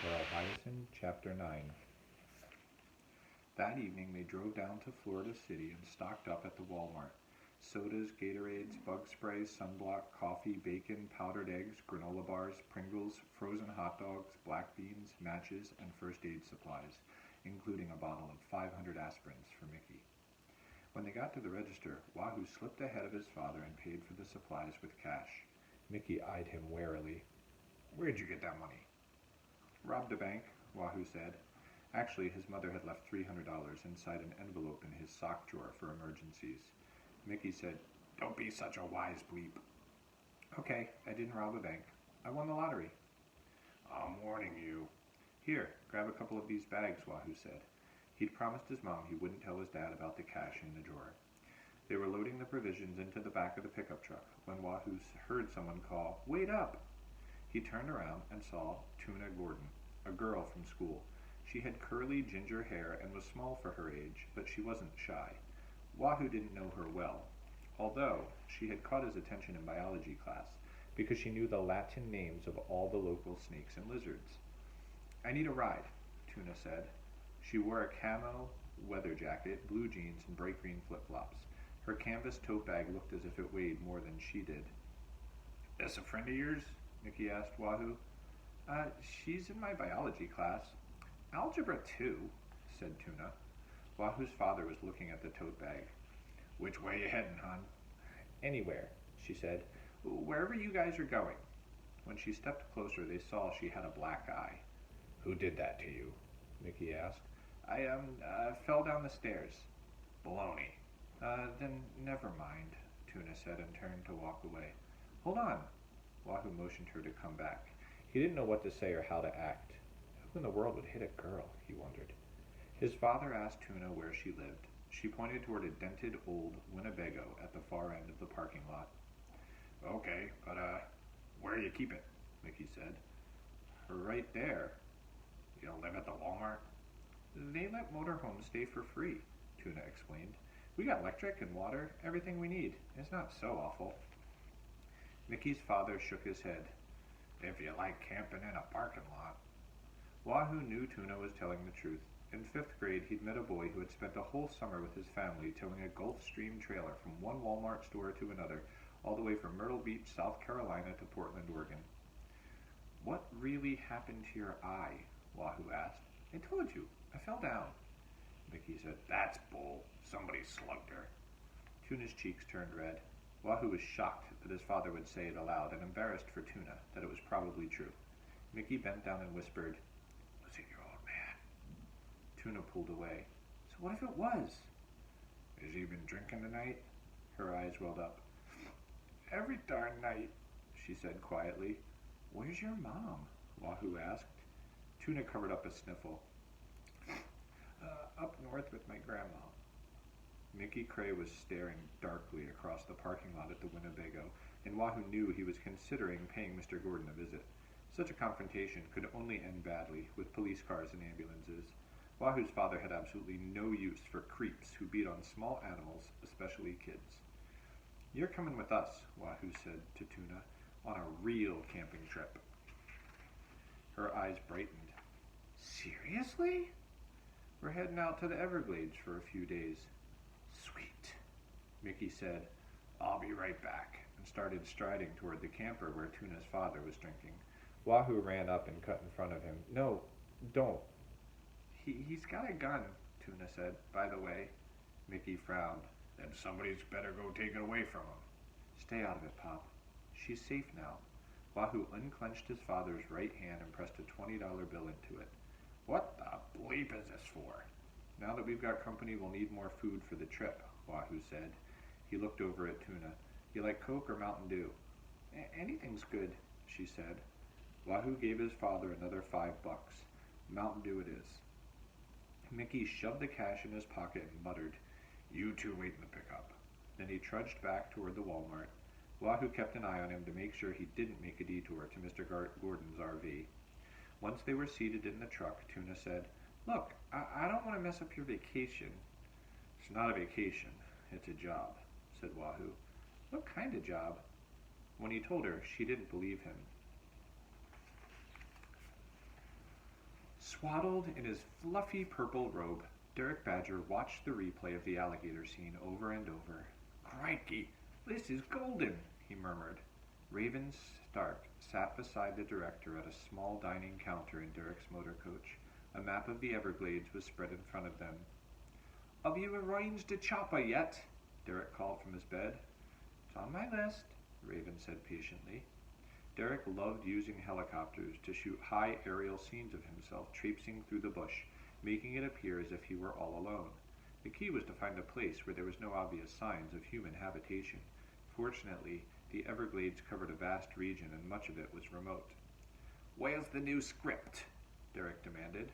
Hiaasen, Chapter 9. That evening they drove down to Florida City and stocked up at the Walmart. Sodas, Gatorades, bug sprays, sunblock, coffee, bacon, powdered eggs, granola bars, Pringles, frozen hot dogs, black beans, matches, and first aid supplies, including a bottle of 500 aspirins for Mickey. When they got to the register, Wahoo slipped ahead of his father and paid for the supplies with cash. Mickey eyed him warily. "Where'd you get that money?" "Robbed a bank," Wahoo said. Actually, his mother had left $300 inside an envelope in his sock drawer for emergencies. Mickey said, "Don't be such a wise bleep." "Okay, I didn't rob a bank. I won the lottery." "I'm warning you." "Here, grab a couple of these bags," Wahoo said. He'd promised his mom he wouldn't tell his dad about the cash in the drawer. They were loading the provisions into the back of the pickup truck when Wahoo heard someone call, "Wait up!" He turned around and saw Tuna Gordon, a girl from school. She had curly ginger hair and was small for her age, but she wasn't shy. Wahoo didn't know her well, although she had caught his attention in biology class because she knew the Latin names of all the local snakes and lizards. "I need a ride," Tuna said. She wore a camo weather jacket, blue jeans, and bright green flip-flops. Her canvas tote bag looked as if it weighed more than she did. "This a friend of yours?" Mickey asked Wahoo. She's in my biology class." "Algebra 2, said Tuna. Wahoo's father was looking at the tote bag. "Which way you heading, hon?" "Anywhere," she said. "Wherever you guys are going." When she stepped closer, they saw she had a black eye. "Who did that to you?" Mickey asked. I fell down the stairs." "Baloney." Then never mind," Tuna said and turned to walk away. "Hold on." Wahoo motioned her to come back. He didn't know what to say or how to act. Who in the world would hit a girl, he wondered. His father asked Tuna where she lived. She pointed toward a dented old Winnebago at the far end of the parking lot. "Okay, but, where you keep it?" Mickey said. "Right there." "You live at the Walmart?" "They let motorhomes stay for free," Tuna explained. "We got electric and water, everything we need. It's not so awful." Mickey's father shook his head. "If you like camping in a parking lot." Wahoo knew Tuna was telling the truth. In 5th grade, he'd met a boy who had spent a whole summer with his family towing a Gulfstream trailer from one Walmart store to another, all the way from Myrtle Beach, South Carolina to Portland, Oregon. "What really happened to your eye?" Wahoo asked. "I told you. I fell down." Mickey said, "That's bull. Somebody slugged her." Tuna's cheeks turned red. Wahoo was shocked that his father would say it aloud and embarrassed for Tuna that it was probably true. Mickey bent down and whispered, "Was it your old man?" Tuna pulled away. "So what if it was?" "Has he been drinking tonight?" Her eyes welled up. "Every darn night," she said quietly. "Where's your mom?" Wahoo asked. Tuna covered up a sniffle. Up north with my grandma." Mickey Cray was staring darkly across the parking lot at the Winnebago, and Wahoo knew he was considering paying Mr. Gordon a visit. Such a confrontation could only end badly, with police cars and ambulances. Wahoo's father had absolutely no use for creeps who beat on small animals, especially kids. "You're coming with us," Wahoo said to Tuna, "on a real camping trip." Her eyes brightened. "Seriously?" "We're heading out to the Everglades for a few days." "Sweet," Mickey said. "I'll be right back," and started striding toward the camper where Tuna's father was drinking. Wahoo ran up and cut in front of him. "No, don't." He's got a gun," Tuna said. "By the way." Mickey frowned. "Then somebody's better go take it away from him." "Stay out of it, Pop. She's safe now." Wahoo unclenched his father's right hand and pressed a $20 bill into it. "What the bleep is this for?" "Now that we've got company, we'll need more food for the trip," Wahoo said. He looked over at Tuna. "You like Coke or Mountain Dew?" "Anything's good," she said. Wahoo gave his father another $5. "Mountain Dew it is." Mickey shoved the cash in his pocket and muttered, "You two wait in the pickup." Then he trudged back toward the Walmart. Wahoo kept an eye on him to make sure he didn't make a detour to Mr. Gordon's RV. Once they were seated in the truck, Tuna said, "Look, I don't want to mess up your vacation." "It's not a vacation. It's a job," said Wahoo. "What kind of job?" When he told her, she didn't believe him. Swaddled in his fluffy purple robe, Derek Badger watched the replay of the alligator scene over and over. "Crikey, this is golden," he murmured. Raven Stark sat beside the director at a small dining counter in Derek's motor coach. A map of the Everglades was spread in front of them. "Have you arranged a chopper yet?" Derek called from his bed. "It's on my list," Raven said patiently. Derek loved using helicopters to shoot high aerial scenes of himself traipsing through the bush, making it appear as if he were all alone. The key was to find a place where there was no obvious signs of human habitation. Fortunately, the Everglades covered a vast region and much of it was remote. "Where's the new script?" Derek demanded.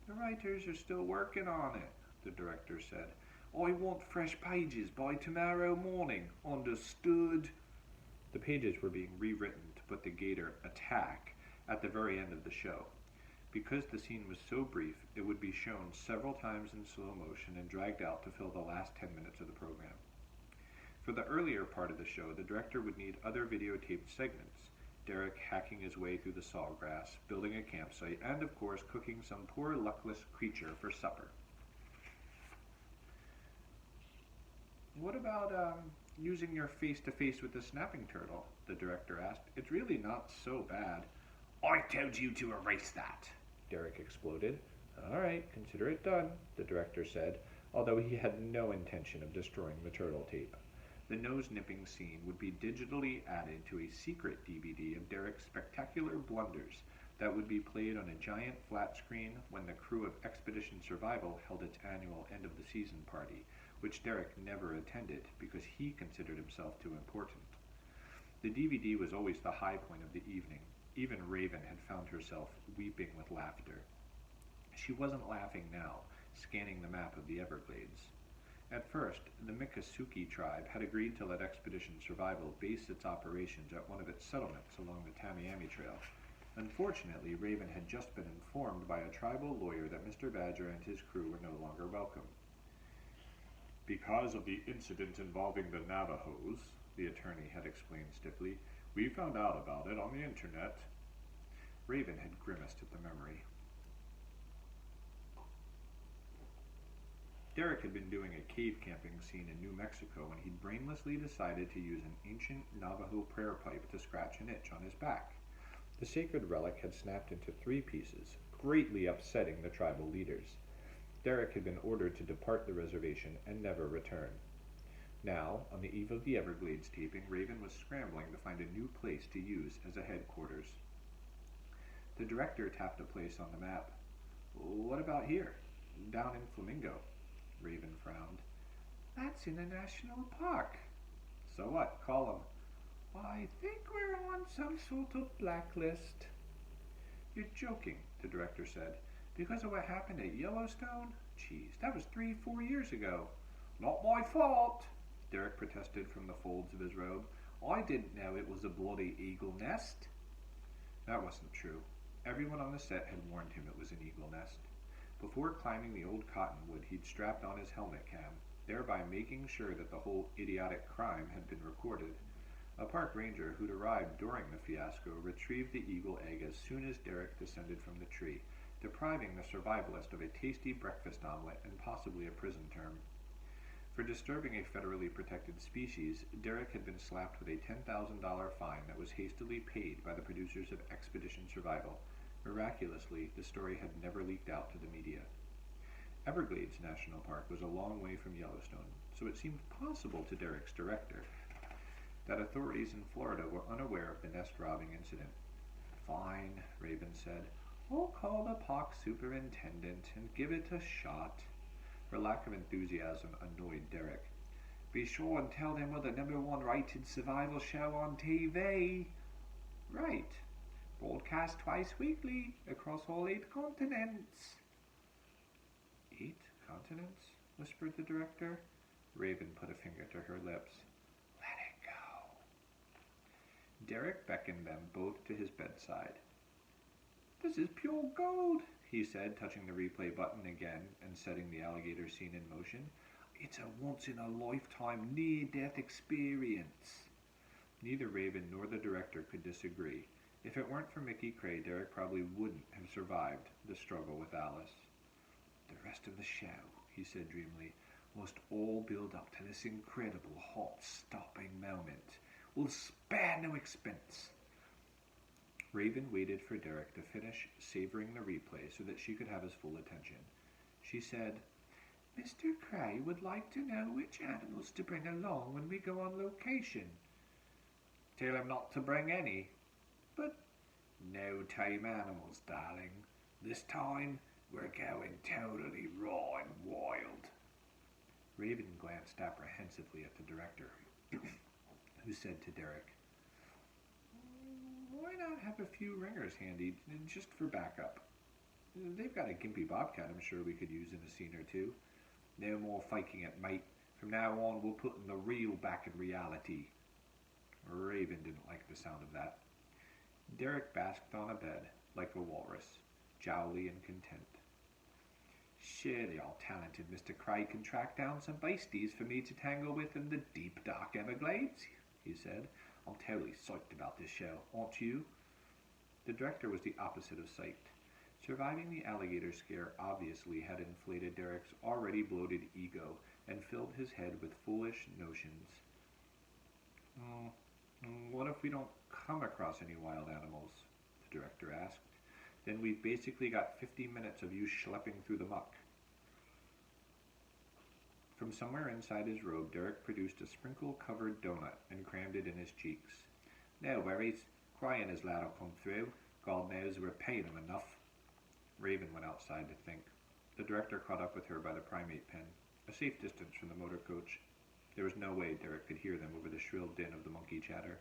"The writers are still working on it," the director said. "I want fresh pages by tomorrow morning. Understood?" The pages were being rewritten to put the gator attack at the very end of the show. Because the scene was so brief, it would be shown several times in slow motion and dragged out to fill the last 10 minutes of the program. For the earlier part of the show, the director would need other videotaped segments. Derek hacking his way through the sawgrass, building a campsite, and of course cooking some poor luckless creature for supper. "What about using your face-to-face with the snapping turtle?" the director asked. "It's really not so bad." "I told you to erase that," Derek exploded. "All right, consider it done," the director said, although he had no intention of destroying the turtle tape. The nose-nipping scene would be digitally added to a secret DVD of Derek's spectacular blunders that would be played on a giant flat screen when the crew of Expedition Survival held its annual end-of-the-season party, which Derek never attended because he considered himself too important. The DVD was always the high point of the evening. Even Raven had found herself weeping with laughter. She wasn't laughing now, scanning the map of the Everglades. At first, the Miccosukee tribe had agreed to let Expedition Survival base its operations at one of its settlements along the Tamiami Trail. Unfortunately, Raven had just been informed by a tribal lawyer that Mr. Badger and his crew were no longer welcome. "Because of the incident involving the Navajos," the attorney had explained stiffly, "we found out about it on the internet." Raven had grimaced at the memory. Derek had been doing a cave camping scene in New Mexico when he'd brainlessly decided to use an ancient Navajo prayer pipe to scratch an itch on his back. The sacred relic had snapped into 3 pieces, greatly upsetting the tribal leaders. Derek had been ordered to depart the reservation and never return. Now, on the eve of the Everglades taping, Raven was scrambling to find a new place to use as a headquarters. The director tapped a place on the map. "What about here? Down in Flamingo?" Raven frowned. "That's in a national park." "So what? Call 'em." "I think we're on some sort of blacklist." "You're joking," the director said. "Because of what happened at Yellowstone? Geez, that was 3-4 years ago." "Not my fault," Derek protested from the folds of his robe. "I didn't know it was a bloody eagle nest." That wasn't true. Everyone on the set had warned him it was an eagle nest. Before climbing the old cottonwood, he'd strapped on his helmet cam, thereby making sure that the whole idiotic crime had been recorded. A park ranger who'd arrived during the fiasco retrieved the eagle egg as soon as Derek descended from the tree, depriving the survivalist of a tasty breakfast omelet and possibly a prison term. For disturbing a federally protected species, Derek had been slapped with a $10,000 fine that was hastily paid by the producers of Expedition Survival. Miraculously, the story had never leaked out to the media. Everglades National Park was a long way from Yellowstone, so it seemed possible to Derek's director that authorities in Florida were unaware of the nest-robbing incident. "Fine," Raven said. "I'll call the park superintendent and give it a shot." Her lack of enthusiasm annoyed Derek. "Be sure and tell them we're the #1 rated survival show on TV." "Right. Broadcast twice weekly across all 8 continents." 8 continents? Whispered the director. Raven put a finger to her lips. "Let it go." Derek beckoned them both to his bedside. "This is pure gold," he said, touching the replay button again and setting the alligator scene in motion. "It's a once-in-a-lifetime near-death experience." Neither Raven nor the director could disagree. If it weren't for Mickey Cray, Derek probably wouldn't have survived the struggle with Alice. The rest of the show, he said dreamily, must all build up to this incredible heart-stopping moment. We'll spare no expense. Raven waited for Derek to finish savoring the replay so that she could have his full attention. She said, Mr. Cray would like to know which animals to bring along when we go on location. Tell him not to bring any. But no tame animals, darling. This time we're going totally raw and wild. Raven glanced apprehensively at the director, who said to Derek, Why not have a few ringers handy, just for backup? They've got a gimpy bobcat I'm sure we could use in a scene or two. No more faking it, mate. From now on we'll put in the real back in reality. Raven didn't like the sound of that. Derek basked on a bed, like a walrus, jowly and content. Surely our talented Mr. Cray can track down some beasties for me to tangle with in the deep, dark Everglades, he said. I'm totally psyched about this show, aren't you? The director was the opposite of psyched. Surviving the alligator scare obviously had inflated Derek's already bloated ego and filled his head with foolish notions. What if we don't come across any wild animals? The director asked. Then we've basically got 50 minutes of you schlepping through the muck. From somewhere inside his robe, Derek produced a sprinkle-covered donut and crammed it in his cheeks. No worries. Crying his lad'll come through. God knows we're paying him enough. Raven went outside to think. The director caught up with her by the primate pen, a safe distance from the motor coach. There was no way Derek could hear them over the shrill din of the monkey chatter.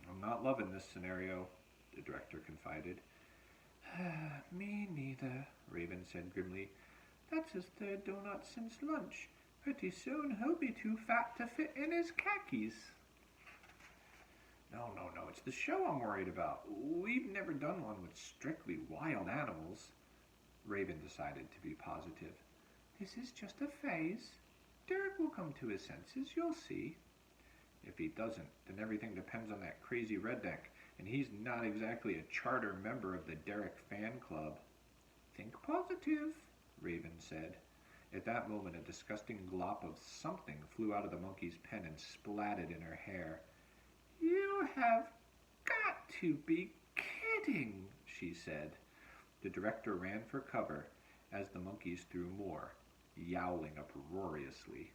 I'm not loving this scenario, the director confided. Me neither, Raven said grimly. That's his third donut since lunch. Pretty soon he'll be too fat to fit in his khakis. No, it's the show I'm worried about. We've never done one with strictly wild animals. Raven decided to be positive. This is just a phase. Derek will come to his senses, you'll see. If he doesn't, then everything depends on that crazy redneck, and he's not exactly a charter member of the Derek fan club. Think positive, Raven said. At that moment, a disgusting glop of something flew out of the monkey's pen and splatted in her hair. You have got to be kidding, she said. The director ran for cover as the monkeys threw more, yowling uproariously.